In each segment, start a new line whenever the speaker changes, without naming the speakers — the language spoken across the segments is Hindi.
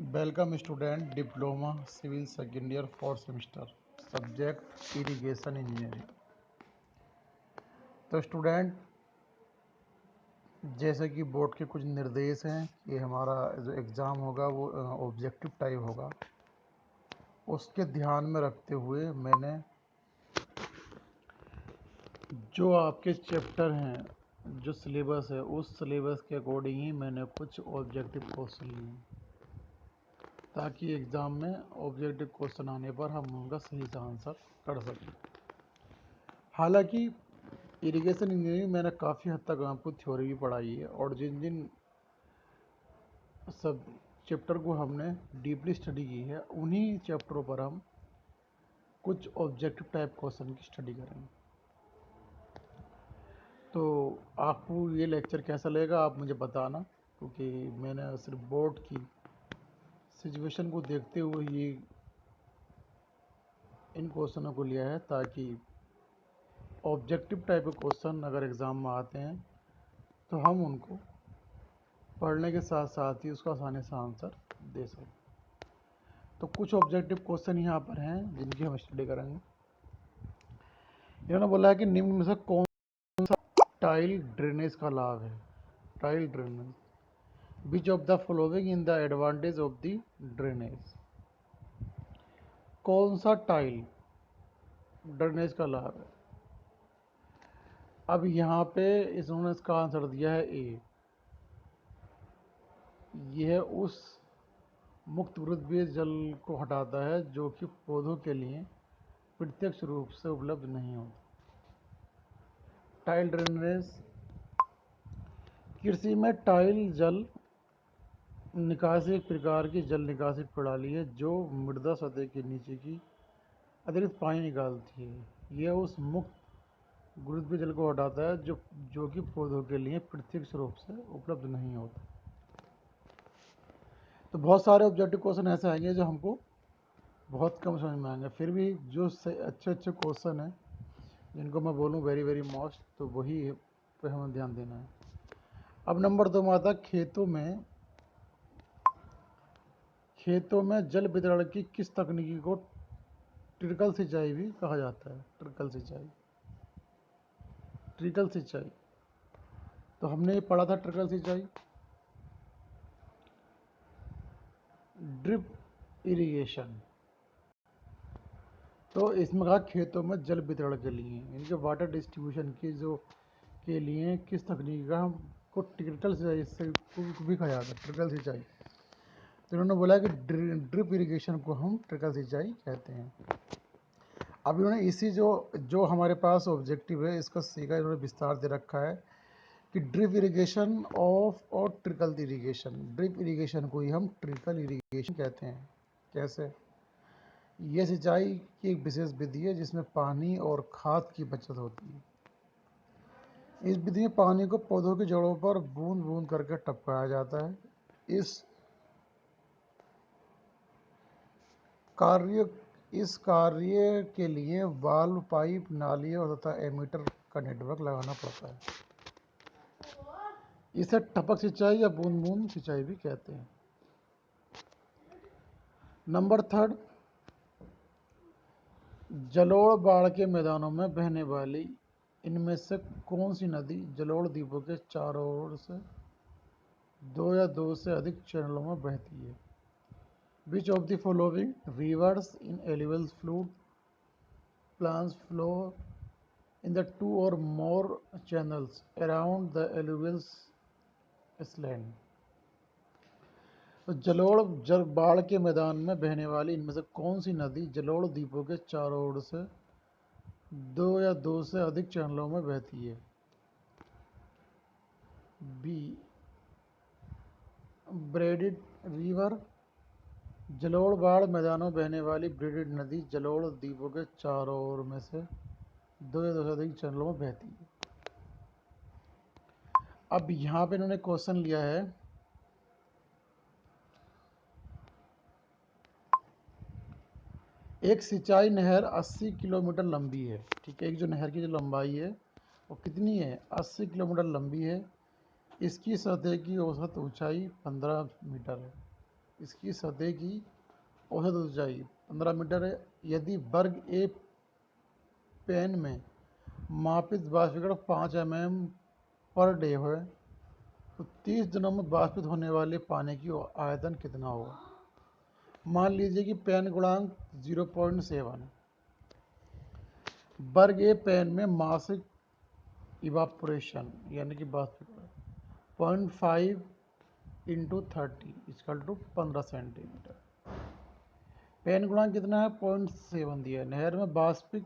Welcome student diploma civil second year fourth semester subject irrigation engineering. तो स्टूडेंट, जैसे कि बोर्ड के कुछ निर्देश हैं कि हमारा जो एग्ज़ाम होगा वो ऑब्जेक्टिव टाइप होगा, उसके ध्यान में रखते हुए मैंने जो आपके चैप्टर हैं, जो सिलेबस है, उस सिलेबस के अकॉर्डिंग ही मैंने कुछ ऑब्जेक्टिव क्वेश्चन लिए ताकि एग्ज़ाम में ऑब्जेक्टिव क्वेश्चन आने पर हम उनका सही से आंसर कर सकें। हालांकि इरिगेशन इंजीनियरिंग मैंने काफ़ी हद तक आपको थ्योरी भी पढ़ाई है और जिन जिन सब चैप्टर को हमने डीपली स्टडी की है, उन्हीं चैप्टरों पर हम कुछ ऑब्जेक्टिव टाइप क्वेश्चन की स्टडी करेंगे। तो आपको ये लेक्चर कैसा लगेगा आप मुझे बताना, क्योंकि मैंने सिर्फ बोर्ड की सिचुएशन को देखते हुए ही इन क्वेश्चनों को लिया है, ताकि ऑब्जेक्टिव टाइप के क्वेश्चन अगर एग्ज़ाम में आते हैं तो हम उनको पढ़ने के साथ साथ ही उसका आसानी से आंसर दे सकें। तो कुछ ऑब्जेक्टिव क्वेश्चन यहाँ पर हैं जिनकी हम स्टडी करेंगे। इन्होंने बोला है कि निम्न में से कौन सा टाइल ड्रेनेज का लाभ है। Tile drainage, which of the following in the advantage of the drainage. कौन सा टाइल ड्रेनेज का लाभ है। अब यहाँ पे इन्होंने इसका आंसर दिया है ए। यह उस मुक्त वृद्धि जल को हटाता है जो कि पौधों के लिए प्रत्यक्ष रूप से उपलब्ध नहीं होता। टाइल ड्रेनेज कृषि में टाइल जल निकासी एक प्रकार की जल निकासी प्रणाली है जो मृदा सतह के नीचे की अतिरिक्त पानी निकालती है। यह उस मुक्त गुरुत्वीय जल को हटाता है जो कि पौधों के लिए प्रत्यक्ष रूप से उपलब्ध नहीं होता। तो बहुत सारे ऑब्जेक्टिव क्वेश्चन ऐसे आएंगे जो हमको बहुत कम समझ में आएंगे, फिर भी जो अच्छे अच्छे क्वेश्चन हैं जिनको मैं बोलूँ वेरी वेरी मोस्ट, तो वही पे हमें ध्यान देना है। अब नंबर 2 में आता खेतों में जल वितरण की किस तकनीकी को ट्रिकल सिंचाई भी कहा जाता है। ट्रिकल सिंचाई तो हमने ये पढ़ा था। ट्रिकल सिंचाई, ड्रिप इरिगेशन, तो इसमें कहा खेतों में जल वितरण के लिए इनके वाटर डिस्ट्रीब्यूशन की जो के लिए किस तकनीक का हमको ट्रिकल सिंचाई से भी कहा जाता है। ट्रिकल सिंचाई, तो इन्होंने बोला कि ड्रिप इरिगेशन को हम ट्रिकल सिंचाई कहते हैं। अब इन्होंने इसी जो हमारे पास ऑब्जेक्टिव है इसका सीखा इन्होंने विस्तार दे रखा है कि ड्रिप इरिगेशन और ट्रिकल इरिगेशन। ड्रिप इरिगेशन को ही हम ट्रिकल इरिगेशन कहते हैं। कैसे? यह सिंचाई की एक विशेष विधि है जिसमें पानी और खाद की बचत होती है। इस विधि में पानी को पौधों की जड़ों पर बूंद बूंद करके टपकाया जाता है। इस कार्य के लिए वाल्व, पाइप, नालियों तथा एमीटर का नेटवर्क लगाना पड़ता है। इसे टपक सिंचाई या बूंद बूंद सिंचाई भी कहते हैं। नंबर 3, जलोढ़ बाढ़ के मैदानों में बहने वाली इनमें से कौन सी नदी जलोढ़ द्वीपों के चारों ओर से 2 या 2 से अधिक चैनलों में बहती है। Which of the following rivers in alluvial flood plains flow in the 2 or more channels around the alluvial slant? तो जल बाढ़ के मैदान में बहने वाली इनमें से कौन सी नदी जलोढ़ द्वीपों के चारों ओर से 2 या 2 से अधिक चैनलों में बहती है। B, braided river. जलोढ़ बाढ़ मैदानों में बहने वाली ब्रेडिड नदी जलोढ़ द्वीपों के चारों ओर में से 2 या 2 से अधिक चैनलों में बहती है। अब यहाँ पे इन्होंने क्वेश्चन लिया है एक सिंचाई नहर 80 किलोमीटर लंबी है। ठीक है, एक जो नहर की जो लंबाई है वो कितनी है? 80 किलोमीटर लंबी है। इसकी सतह की औसत ऊंचाई 15 मीटर है। इसकी सतह की औसत ऊंचाई 15 मीटर है। यदि वर्ग ए पेन में मापित वाष्पीकरण 5 mm पर डे है तो 30 दिनों में वाष्पित होने वाले पानी की आयतन कितना होगा। मान लीजिए कि पेन गुणांक 0.7, वर्ग ए पेन में मासिक इवापोरेशन यानी कि वाष्पीकरण 0.5 into 30 equal to 15 centimetre. Pan गुणांक कितना है 0.7 दिया है। नहर में मासिक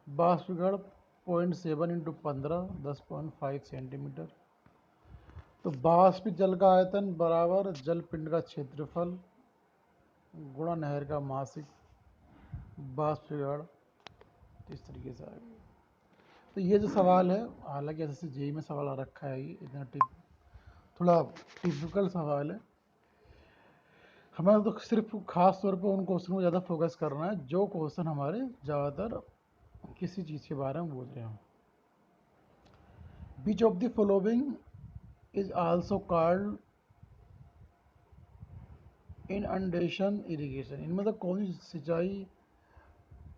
वाष्पीकरण 0.7 इंटू 15 10.5 सेंटीमीटर। तो वाष्पित जल का आयतन बराबर जल पिंड का क्षेत्रफल गुणा नहर का मासिक वाष्पीकरण। इस तरीके से आएगा। तो ये जो सवाल है, हालांकि एसएससी जेईई में सवाल आ रखा है, ये इतना थोड़ा टिपिकल सवाल है। हमें तो सिर्फ खास तौर पर उन क्वेश्चन को ज़्यादा फोकस करना है जो क्वेश्चन हमारे ज़्यादातर किसी चीज़ के बारे में बोल रहे हैं। Which of the following is also called inundation irrigation. इनमें तो कौन सी सिंचाई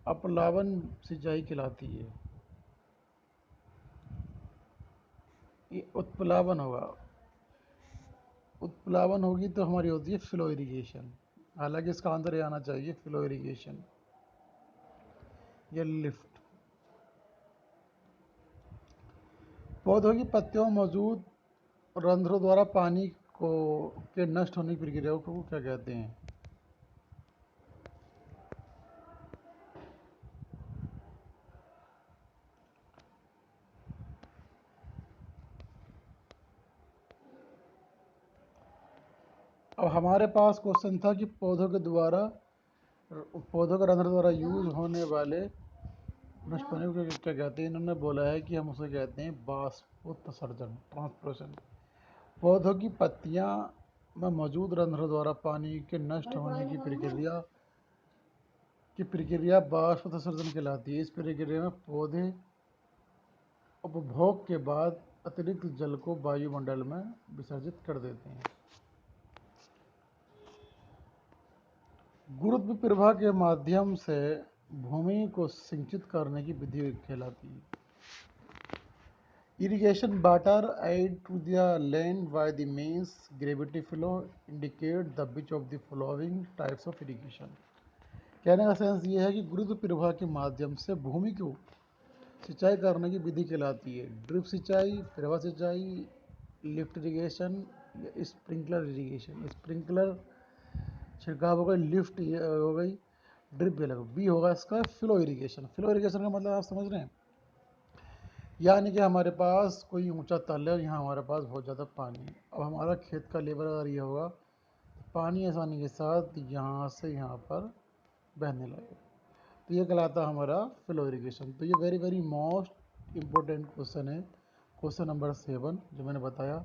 अपलावन सिंचाई कहलाती है। ये उत्प्लावन होगा। उत्प्लावन होगी तो हमारी होती है फ्लो इरिगेशन। हालांकि इसका आंसर ये आना चाहिए फ्लो इरिगेशन या लिफ्ट। पौधों की पत्तियों में मौजूद रंध्रों द्वारा पानी को के नष्ट होने की प्रक्रिया को क्या कहते हैं। अब हमारे पास क्वेश्चन था कि पौधों के रंध्र द्वारा यूज होने वाले नष्ट होने को क्या कहते हैं। इन्होंने बोला है कि हम उसे कहते हैं बाष्पोत्सर्जन ट्रांसपिरेशन। पौधों की पत्तियां में मौजूद रंध्रों द्वारा पानी के नष्ट होने की प्रक्रिया बाष्पोत्सर्जन कहलाती है। इस प्रक्रिया में पौधे उपभोग के बाद अतिरिक्त जल को वायुमंडल में विसर्जित कर देते हैं। गुरुत्व प्रवाह के माध्यम से भूमि को सिंचित करने की विधि कहलाती है। Irrigation water add to the land by the means gravity flow indicate the which of the following types of irrigation. कहने का सेंस ये है कि गुरुत्व प्रवाह के माध्यम से भूमि को सिंचाई करने की विधि कहलाती है। ड्रिप सिंचाई, प्रवाह सिंचाई, लिफ्ट इरिगेशन या स्प्रिंकलर इरिगेशन। स्प्रिंकलर छिड़काव हो गई, लिफ्ट हो गई, ड्रिप भी लगा। बी होगा इसका फ्लो इरिगेशन। फ्लो इरिगेशन का मतलब आप समझ रहे हैं, यानी कि हमारे पास कोई ऊंचा तल है और यहाँ हमारे पास बहुत ज़्यादा पानी है। अब हमारा खेत का लेवल अगर ये होगा तो पानी आसानी के साथ यहाँ से यहाँ पर बहने लगेगा, तो ये कहलाता है हमारा फ्लो इरिगेशन। तो ये very very most important question है, क्वेश्चन नंबर 7 जो मैंने बताया।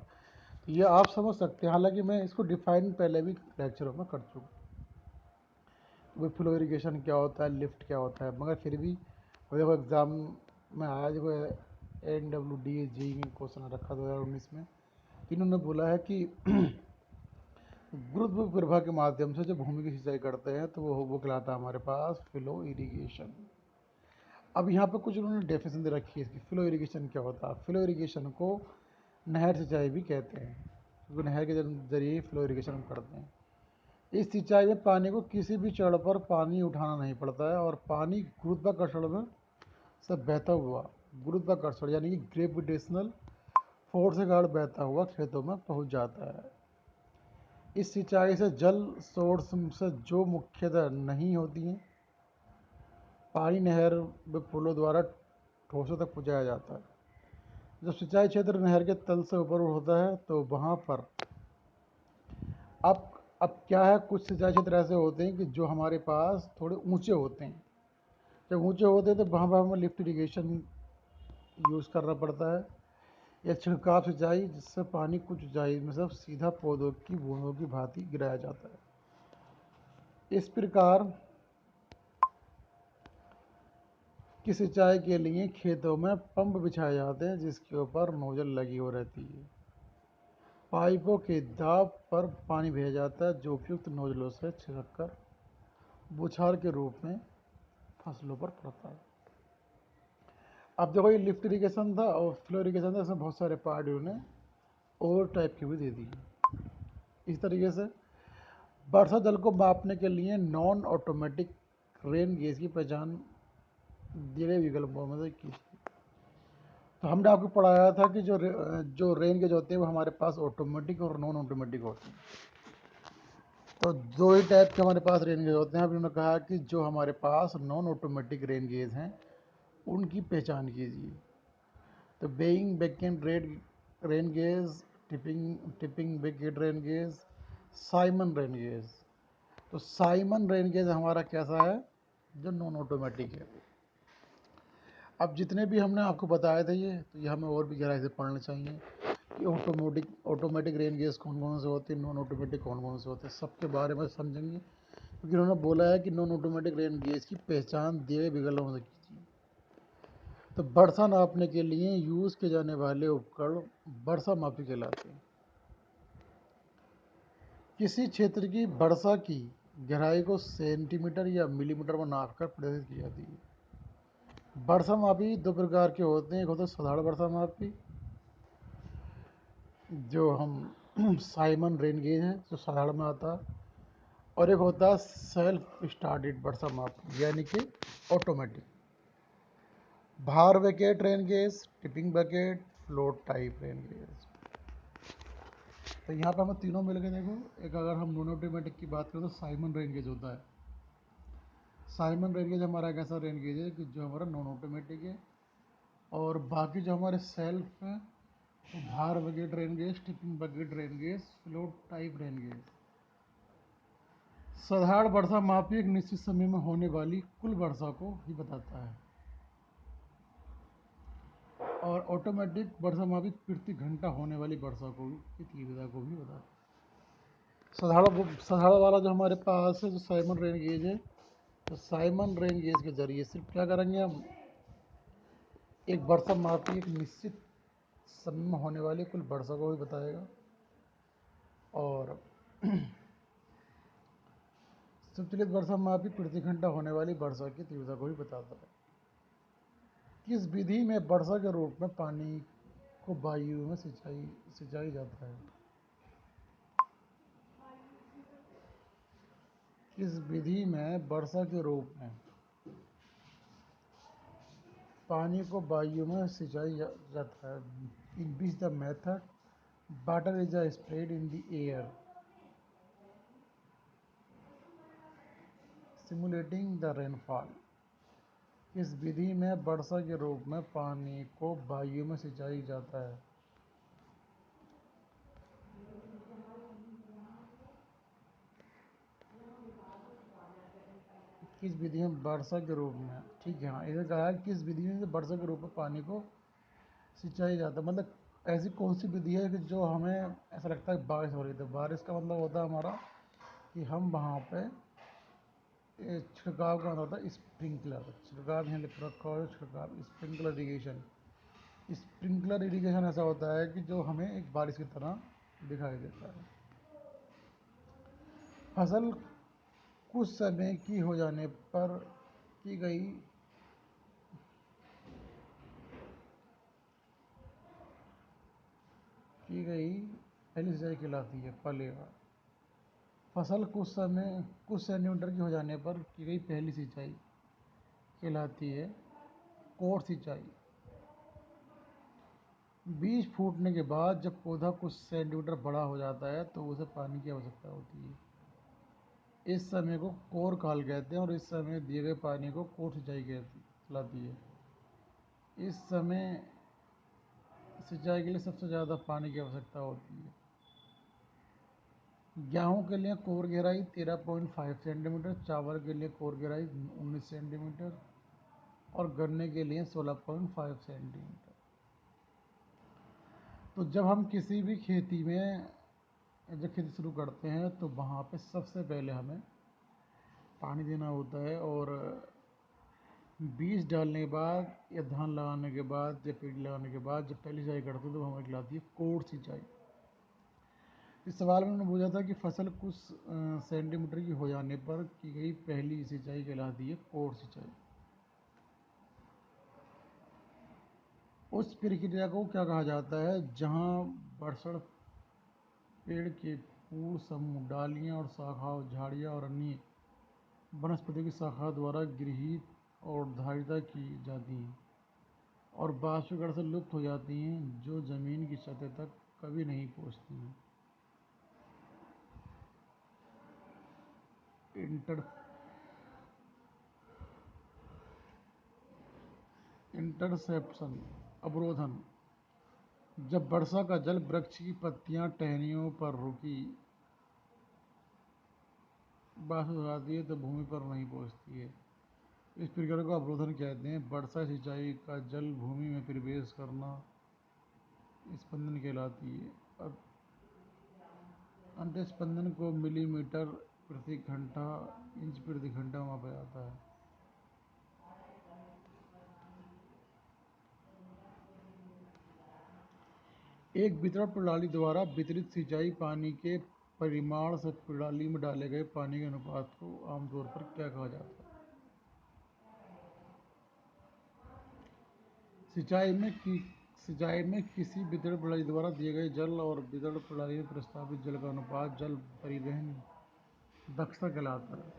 तो ये आप समझ सकते हैं, हालांकि मैं इसको डिफाइन पहले भी लेक्चरों में कर चुका हूँ, फ्लो इरिगेशन क्या होता है, लिफ्ट क्या होता है, मगर फिर भी देखो एग्ज़ाम में आया, देखो NWD जेईई में क्वेश्चन रखा 2019 में। इन्होंने बोला है कि गुरुत्व प्रवाह के माध्यम से जब भूमि की सिंचाई करते हैं तो वो कहलाता है हमारे पास फ्लो इरिगेशन। अब यहाँ पे कुछ उन्होंने डेफिनेशन दे रखी है इसकी। फ्लो इरिगेशन क्या होता है। फ्लो इरिगेशन को नहर सिंचाई भी कहते हैं, क्योंकि नहर के जरिए फ्लो इरिगेशन हम करते हैं। इस सिंचाई में पानी को किसी भी जड़ पर पानी उठाना नहीं पड़ता है और पानी गुरुत्वाकर्षण में से बहता हुआ, गुरुत्वाकर्षण यानी कि ग्रेविटेशनल फोर्स के कारण बहता हुआ खेतों में पहुंच जाता है। इस सिंचाई से जल सोर्स से जो मुख्यतः नहीं होती हैं, पानी नहर व पुलों द्वारा ठोसों तक पहुंचाया जाता है। जब सिंचाई क्षेत्र नहर के तल से ऊपर होता है तो वहाँ पर अब क्या है, कुछ सिंचाई क्षेत्र ऐसे होते हैं कि जो हमारे पास थोड़े ऊंचे होते हैं। जब ऊंचे होते हैं तो वहाँ पर हमें लिफ्ट इरिगेशन यूज़ करना पड़ता है या छिड़काव सिंचाई, जिससे पानी कुछ ऊंचाई में सब सीधा पौधों की बूंदों की भांति गिराया जाता है। इस प्रकार की सिंचाई के लिए खेतों में पंप बिछाए जाते हैं जिसके ऊपर नोजल लगी हो रहती है। पाइपों के दाब पर पानी भेजा जाता है जो उपयुक्त नोजलों से छिड़ककर बौछार के रूप में फसलों पर पड़ता है। अब देखो, ये लिफ्ट इरिगेशन था और फ्लो इरिगेशन था, इसमें बहुत सारे पार्ट उन्होंने और टाइप के भी दे दिए। इस तरीके से वर्षा जल को मापने के लिए नॉन ऑटोमेटिक रेन गेज की पहचान दिए गए विकल्पों में से की। तो हमने आपको पढ़ाया था कि जो रेन गेज होते हैं वो हमारे पास ऑटोमेटिक और नॉन ऑटोमेटिक होते हैं। तो दो ही टाइप के हमारे पास रेन गेज होते हैं। अभी उन्होंने कहा कि जो हमारे पास नॉन ऑटोमेटिक रेन गेज हैं उनकी पहचान कीजिए। तो being backend rain gauge, tipping backend rain gauge, Simon rain gauge. तो साइमन रेन गेज हमारा कैसा है, जो नॉन ऑटोमेटिक है। अब जितने भी हमने आपको बताए थे तो ये हमें और भी गहराई से पढ़ने चाहिए कि ऑटोमेटिक रेन गेज कौन कौन से होते हैं, नॉन ऑटोमेटिक कौन कौन से होते हैं, सबके बारे में समझेंगे। क्योंकि उन्होंने बोला है कि नॉन ऑटोमेटिक रेन गेज की पहचान दिए गए विकल्पों से कीजिए। तो वर्षा नापने के लिए यूज किए जाने वाले उपकरण वर्षा मापी कहलाते हैं। किसी क्षेत्र की वर्षा की गहराई को सेंटीमीटर या मिलीमीटर में नापकर प्रदर्शित की जाती है। वर्षा मापी दो प्रकार के होते हैं। एक होता है साधारण वर्षा मापी, जो हम साइमन रेन गेज है जो साधारण में आता है, और एक होता है सेल्फ स्टार्टेड वर्षा मापी यानी कि ऑटोमेटिक। भार bucket rain gauge, tipping bucket, float type rain gauge. तो यहाँ पे हमें तीनों मिल गए। देखो, एक अगर हम नॉन ऑटोमेटिक की बात करें तो साइमन रेन गेज होता है। साइमन रेन गेज हमारा एक ऐसा रेन गेज है कि जो हमारा नॉन ऑटोमेटिक है। और बाकी जो हमारे सेल्फ है तो भार bucket rain gauge, tipping bucket rain gauge, float type rain gauge. साधारण वर्षा मापी एक निश्चित समय में होने वाली कुल वर्षा को ही बताता है। और ऑटोमेटिक वर्षा मापी प्रति घंटा होने वाली वर्षा को की तीव्रता को भी बताता है। साधारण वाला जो हमारे पास है जो साइमन रेन गेज है, तो साइमन रेन गेज के जरिए सिर्फ क्या करेंगे हम, एक वर्षा मापी एक निश्चित समय में होने वाली कुल वर्षा को भी बताएगा। और संतुलित वर्षा मापी प्रति घंटा होने वाली वर्षा की तीव्रता को भी बताता है। किस विधि में वर्षा के रूप में पानी को वायु में सिंचाई जाता है। किस विधि में वर्षा के रूप में पानी को वायु में सिंचाई जाता है। In which the method water is spread in the air simulating the rainfall. किस विधि में वर्षा के रूप में पानी को वायु में सिंचाई जाता है। किस विधि में वर्षा के रूप में, ठीक है, हाँ, इधर कहा है किस विधि में वर्षा के रूप में पानी को सिंचाई जाता है। मतलब ऐसी कौन सी विधि है कि जो हमें ऐसा लगता है बारिश हो रही है। बारिश का मतलब होता है हमारा कि हम वहाँ पे छिड़काव का मतलब होता है स्प्रिंकलर। छिड़काव यहाँ लिख रखा है, छिड़काव स्प्रिंकलर इरीगेशन। स्प्रिंकलर इरीगेशन ऐसा होता है कि जो हमें एक बारिश की तरह दिखाई देता है। फसल कुछ समय की हो जाने पर की गई पहली सिंचाई कहलाती है। पलेगा। फसल कुछ सेंटीमीटर की हो जाने पर की गई पहली सिंचाई कहलाती है कोर सिंचाई। बीज फूटने के बाद जब पौधा कुछ सेंटीमीटर बड़ा हो जाता है तो उसे पानी की आवश्यकता होती है। इस समय को कोर काल कहते हैं और इस समय दिए गए पानी को कोर सिंचाई कहलाती है। इस समय सिंचाई के लिए सबसे ज़्यादा पानी की आवश्यकता होती है। गेहूं के लिए कोर गहराई 13.5 सेंटीमीटर, चावल के लिए कोर गहराई 19 सेंटीमीटर और गन्ने के लिए 16.5 सेंटीमीटर। तो जब हम किसी भी खेती में जब खेती शुरू करते हैं तो वहाँ पे सबसे पहले हमें पानी देना होता है। और बीज डालने के बाद या धान लगाने के बाद या पेड़ लगाने के बाद जब पहली सिंचाई करते हैं तो हमें खिलाती है कोर सिंचाई। इस सवाल में उन्होंने पूछा था कि फसल कुछ सेंटीमीटर की हो जाने पर की गई पहली सिंचाई कहलाती है कोर सिंचाई। उस प्रक्रिया को क्या कहा जाता है जहां बरसड़ पेड़ के पूर्ण समूह, डालियां और शाखाओं, झाड़ियां और अन्य वनस्पतियों की शाखा द्वारा गृहीत और धारिता की जाती हैं और बाष्पीकरण से लुप्त हो जाती हैं, जो जमीन की सतह तक कभी नहीं पहुंचती हैं। इंटर इंटरसेप्शन, अवरोधन। जब वर्षा का जल वृक्ष की पत्तियां टहनियों पर रुकी बाष्प हो जाती है तो भूमि पर नहीं पहुंचती है। इस प्रक्रिया को अवरोधन कहते हैं। वर्षा सिंचाई का जल भूमि में प्रवेश करना स्पंदन कहलाती है। अब अंतस्पंदन को मिलीमीटर प्रति घंटा, इंच प्रति घंटा मापा जाता है। एक वितरण प्रणाली द्वारा वितरित सिंचाई पानी के परिमाण से प्रणाली में डाले गए पानी के अनुपात को आमतौर पर क्या कहा जाता है? सिंचाई में किसी वितरण प्रणाली द्वारा दिए गए जल और वितरण प्रणाली में प्रस्तावित जल का अनुपात जल परिवहन दक्षता कहलाता है।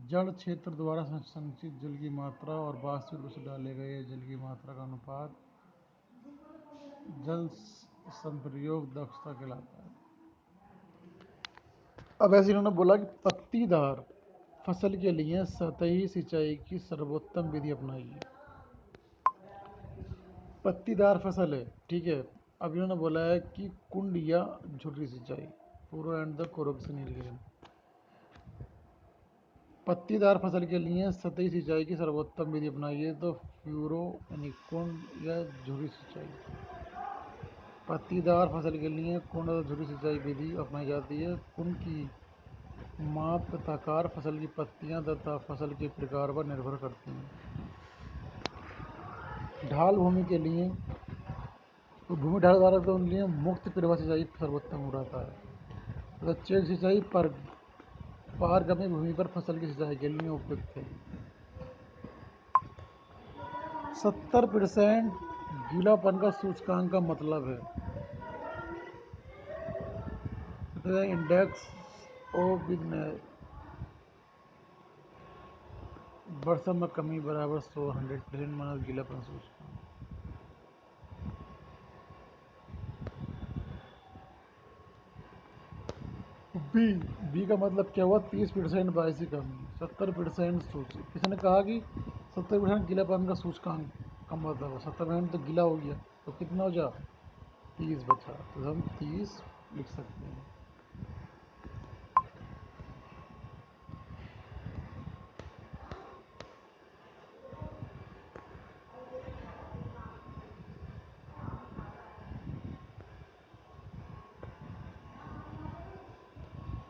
जल क्षेत्र द्वारा संचित जल की मात्रा और वास्तविक रूप से डाले गए जल की मात्रा का अनुपात जल संप्रयोग दक्षता कहलाता है। अब ऐसे इन्होंने बोला कि पत्तीदार फसल के लिए सतही सिंचाई की सर्वोत्तम विधि अपनाइए। पत्तीदार फसल है, ठीक है। अब इन्होंने बोला है कि कुंड या झुर्री सिंचाई, पूरा एंड द कोरक्शन इरिगेशन। पत्तीदार फसल के लिए सतही सिंचाई की सर्वोत्तम विधि अपनाइए तो फ्यूरो यानी कुंड या झुर्री सिंचाई। पत्तीदार फसल के लिए कुंड और झुर्री सिंचाई विधि अपनाई जाती है। कुंड की माप तथा आकार फसल की पत्तियां तथा फसल के प्रकार पर निर्भर करती हैं। ढाल भूमि के लिए तो भूमि ढाल द्वारा तो उनके लिए मुक्त प्रवाह सिंचाई सर्वोत्तम हो रहता है। तो चेक सिंचाई पर पारगम्य भूमि पर फसल की सिंचाई के लिए उपयुक्त है। 70% गीलापन का सूचकांक का मतलब है इंडेक्स ऑफ वर्षा में कमी बराबर 100% माइनस गीलापन सूचकांक। बी का मतलब क्या हुआ? 30% बारिश की कमी, 70% सूची। किसी ने कहा कि 70% गीलापन का सूचकांक का मतलब 70% तो गीला हो गया, तो कितना हो जा 30 बचा, तो हम 30 लिख सकते हैं।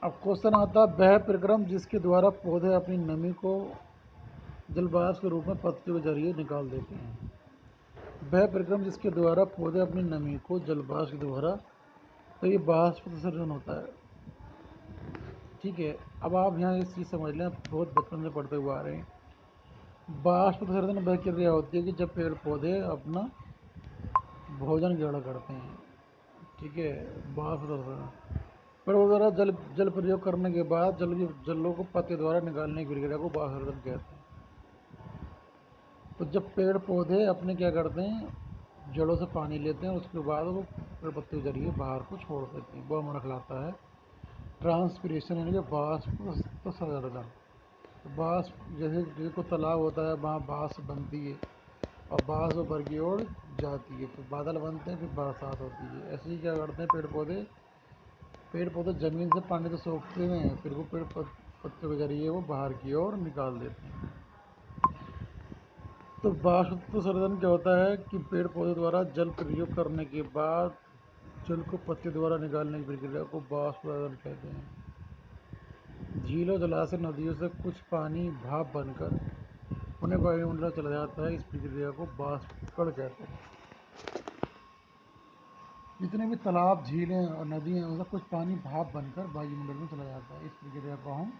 अब क्वेश्चन आता है वह प्रक्रम जिसके द्वारा पौधे अपनी नमी को जलवाष्प के रूप में पत्तियों के जरिए निकाल देते हैं। वह प्रक्रम जिसके द्वारा पौधे अपनी नमी को जलवाष्प के द्वारा, तो ये वाष्प उत्सर्जन होता है, ठीक है। अब आप यहाँ इस चीज़ समझ लें, बहुत बचपन से पढ़ते हुए आ रहे हैं। वाष्प उत्सर्जन वह क्रिया होती है कि जब पेड़ पौधे अपना भोजन ग्रहण करते हैं, ठीक है। वाष्प उत्सर्जन पेड़ द्वारा जल प्रयोग करने के बाद जलों को पत्ते द्वारा निकालने की प्रक्रिया को वाष्प उत्सर्जन कहते हैं। तो जब पेड़ पौधे अपने क्या करते हैं, जड़ों से पानी लेते हैं, उसके बाद वो पेड़ पत्ते के जरिए बाहर को छोड़ देते हैं, वो हमारा कहलाता है ट्रांसपिरेशन, यानी कि वाष्प उत्सर्जन। वाष्प जैसे कोई तालाब होता है, वहाँ बाँस बनती है और बाँस ऊपर की ओर जाती है, फिर बादल बनते हैं, फिर बरसात होती है। ऐसे ही क्या करते हैं पेड़ पौधे ज़मीन से पानी तो सोखते हैं, फिर वो पेड़ पत्तों के जरिए वो बाहर की ओर निकाल देते हैं। तो वाष्प उत्सर्जन क्या होता है कि पेड़ पौधे द्वारा जल प्रयोग करने के बाद जल को पत्ते द्वारा निकालने की प्रक्रिया को वाष्प उत्सर्जन कहते हैं। झीलों, जलाशय, नदियों से कुछ पानी भाप बनकर उन्हें वायुमंडल में चला जाता है, इस प्रक्रिया को वाष्पीकरण कहते हैं। जितने भी तालाब, झीलें और नदियाँ हैं, उनका कुछ पानी भाप बनकर वायुमंडल में चला जाता है। इस प्रक्रिया को हम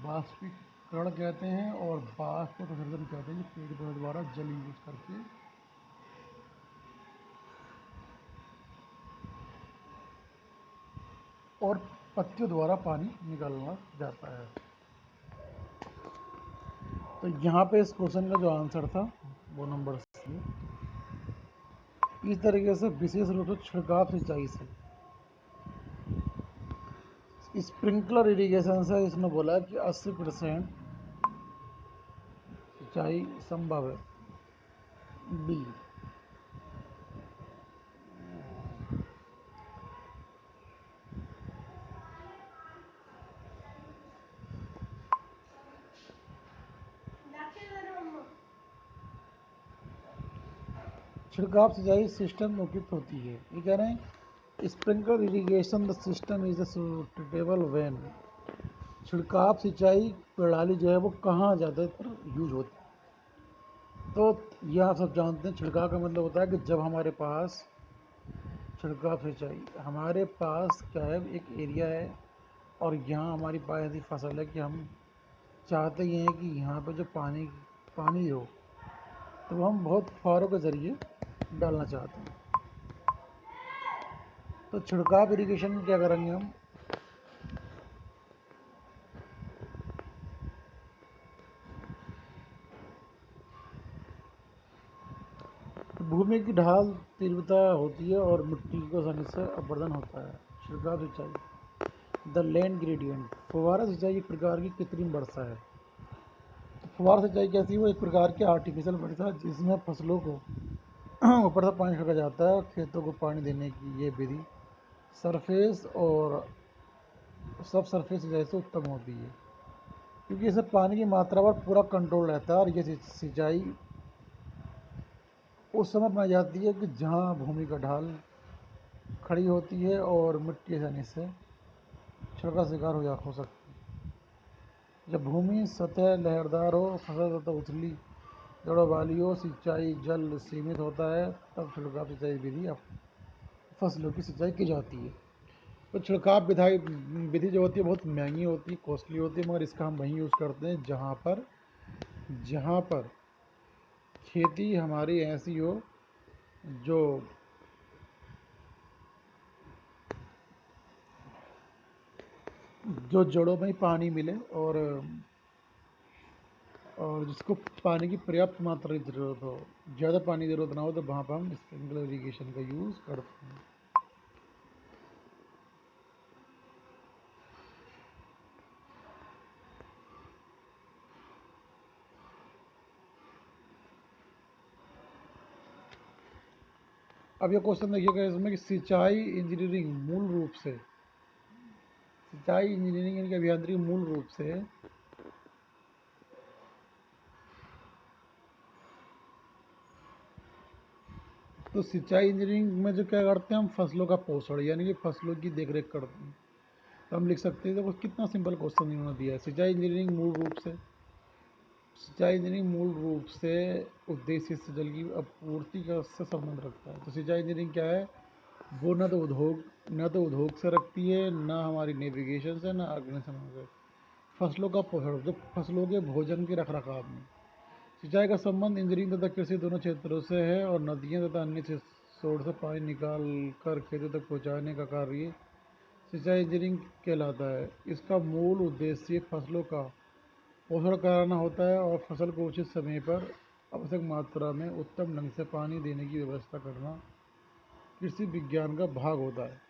बाष्पीकरण कहते हैं और वाष्प उत्सर्जन कहते हैं, जो पेड़ पौधों द्वारा जल यूज करके और पत्तियों द्वारा पानी निकालना जाता है। तो यहाँ पे इस क्वेश्चन का जो आंसर था वो नंबर सी। इस तरीके से विशेष रूप से छिड़काव सिंचाई से, स्प्रिंकलर इरिगेशन से इसने बोला कि 80% सिंचाई संभव है। बी। छिड़काव सिंचाई सिस्टम उपयुक्त होती है, ये कह रहे हैं sprinkler irrigation the system is suitable when. छिड़काव सिंचाई प्रणाली जो है वो कहाँ ज़्यादातर यूज होती है? तो यह आप सब जानते हैं, छिड़काव का मतलब होता है कि जब हमारे पास छिड़काव सिंचाई, हमारे पास क्या है, एक एरिया है और यहाँ हमारी पास ऐसी फसल है कि हम चाहते ही हैं कि यहाँ पे जो पानी पानी हो, तो हम बहुत फुहारों के ज़रिए डालना चाहते हैं। तो छिड़काव इरिगेशन में क्या करेंगे हम, भूमि की ढाल तीव्रता होती है और मिट्टी को आसानी से अपरदन होता है। छिड़काव सिंचाई द लैंड ग्रेडियंट। फुहारा सिंचाई एक प्रकार की कृत्रिम वर्षा है। तो फुहारा सिंचाई कैसी, वो एक प्रकार की आर्टिफिशियल वर्षा है जिसमें फसलों को ऊपर से पानी छिड़का जाता है और खेतों को पानी देने की ये विधि सरफेस और सब सरफेस सिंचाई से उत्तम होती है, क्योंकि इससे पानी की मात्रा पर पूरा कंट्रोल रहता है। और ये सिंचाई उस समय बनाई जाती है कि जहाँ भूमि का ढाल खड़ी होती है और मिट्टी आसानी से छिड़का शिकार हो सकती है। जब भूमि सतह लहरदार हो, फसल सतह उथली जड़ों वाली हो, सिंचाई जल सीमित होता है, तब छिड़काव सिंचाई विधि फसलों की सिंचाई की जाती है। तो छिड़काव विधाई विधि जो होती है बहुत महंगी होती है, कॉस्टली होती है, मगर इसका हम वहीं यूज़ करते हैं जहाँ पर खेती हमारी ऐसी हो जो जड़ों में ही पानी मिले और जिसको पानी की पर्याप्त मात्रा की ज़रूरत हो। ज़्यादा पानी की ज़रूरत ना हो तो वहाँ पर हम स्प्रिंकलर इरिगेशन का यूज़ करते हैं। अब ये क्वेश्चन देखिएगा इसमें कि सिंचाई इंजीनियरिंग यानी कि अभियांत्रिकी मूल रूप से तो सिंचाई इंजीनियरिंग में जो क्या करते हैं, हम फसलों का पोषण यानी कि फसलों की देखरेख करते हैं। तो हम लिख सकते हैं, देखो कितना सिंपल क्वेश्चन इन्होंने दिया है। सिंचाई इंजीनियरिंग मूल रूप से उद्देश्य से जल की आपूर्ति का से संबंध रखता है। तो सिंचाई इंजीनियरिंग क्या है, वो न तो उद्योग से रखती है, ना हमारी नेविगेशन से, ना ऑर्गेनाइजेशन से। फसलों का पोषण, जो फसलों के भोजन के रखरखाव में। सिंचाई का संबंध इंजीनियरिंग तथा कृषि दोनों क्षेत्रों से है और नदियाँ तथा अन्य सोर्स से पानी निकाल कर खेतों तक पहुँचाने का कार्य सिंचाई इंजीनियरिंग कहलाता है। इसका मूल उद्देश्य फसलों का पोषण कराना होता है और फसल को उचित समय पर आवश्यक मात्रा में उत्तम ढंग से पानी देने की व्यवस्था करना कृषि विज्ञान का भाग होता है।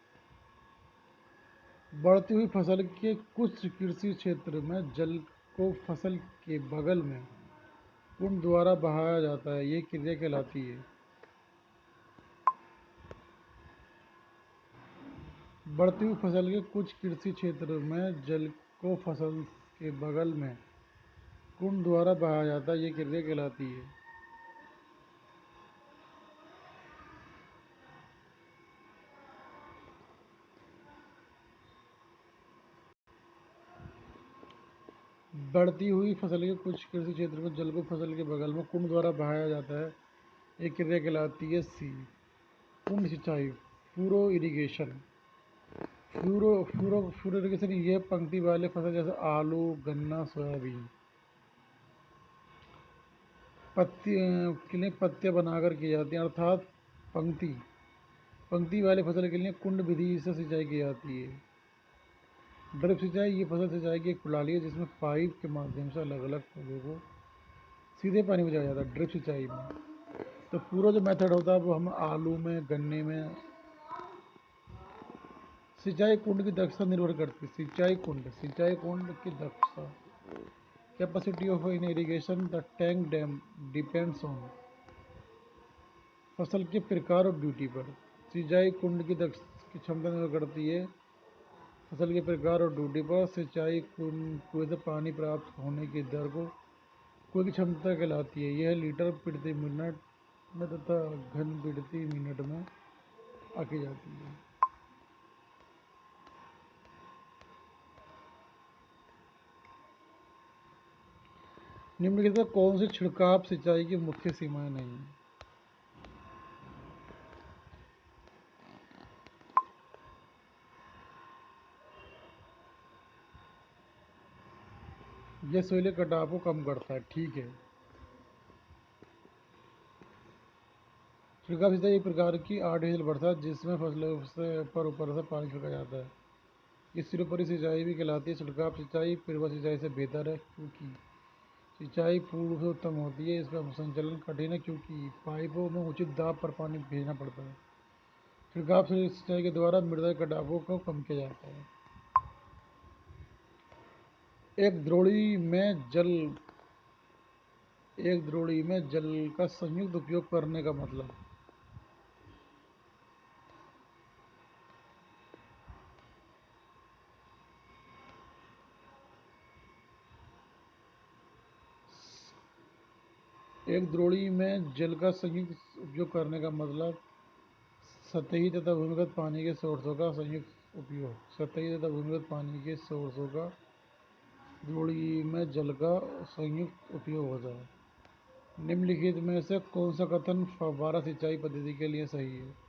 बढ़ती हुई फसल के कुछ कृषि क्षेत्र में जल को फसल के बगल में कुंड द्वारा बहाया जाता है, ये क्रिया कहलाती है। बढ़ती हुई फसल के कुछ कृषि क्षेत्र में जल को फसल के बगल में कुंड द्वारा बहाया जाता है, ये क्रिया कहलाती है। बढ़ती हुई फसल के कुछ कृषि क्षेत्र में जल को फसल के बगल में कुंड द्वारा बहाया जाता है, ये क्रिया कहलाती है। सी कुंड सिंचाई। Furrow irrigation. फ्यूरो इरिगेशन ये पंक्ति वाले फसल जैसे आलू, गन्ना, सोयाबीन पत्ती के लिए पत्तियां बनाकर की जाती हैं, अर्थात पंक्ति पंक्ति वाले फसल के लिए कुंड विधि से सिंचाई की जाती है। ड्रिप सिंचाई ये फसल सिंचाई की एक प्रणाली है जिसमें पाइप के माध्यम से अलग अलग पौधों को सीधे पानी पहुंचाया जाता है। ड्रिप सिंचाई में तो पूरा जो मेथड होता है वो हम आलू में, गन्ने में सिंचाई कुंड की दक्षता निर्भर करती है। सिंचाई कुंड की दक्षता capacity of in irrigation the tank dam depends on फसल के प्रकार और ड्यूटी पर। सिंचाई कुंड की क्षमता निर्भर करती है फसल के प्रकार और ड्यूटी पर। सिंचाई कुएं से पानी प्राप्त होने की दर को कुएं की क्षमता कहलाती है। यह लीटर प्रति मिनट में तथा घन प्रति मिनट में आकी जाती है। निम्नलिखित में कौन सी छिड़काव सिंचाई की मुख्य सीमाएं नहीं है? यह सोइले कटाव को कम करता है, ठीक है। छिड़काव सिंचाई एक प्रकार की आर्टिफिशियल बरसात जिसमें फसलों से ऊपर से पानी छिड़का जाता है। इस सिरोपरी सिंचाई भी कहलाती है। छिड़काव सिंचाई पूर्व सिंचाई से बेहतर है क्योंकि सिंचाई पूर्व से उत्तम होती है। इसका संचालन कठिन है क्योंकि पाइपों में उचित दाब पर पानी भेजना पड़ता है। छिड़काव सिंचाई के द्वारा मृदा कटावों को कम किया जाता है। एक द्रोणी में जल का संयुक्त उपयोग करने का मतलब। एक द्रोणी में जल का संयुक्त उपयोग करने का मतलब सतही तथा भूमिगत पानी के सोर्सों का संयुक्त उपयोग। सतही तथा भूमिगत पानी के सोर्सों का द्रोणी में जल का संयुक्त उपयोग होता है। निम्नलिखित में से कौन सा कथन फव्वारा सिंचाई पद्धति के लिए सही है?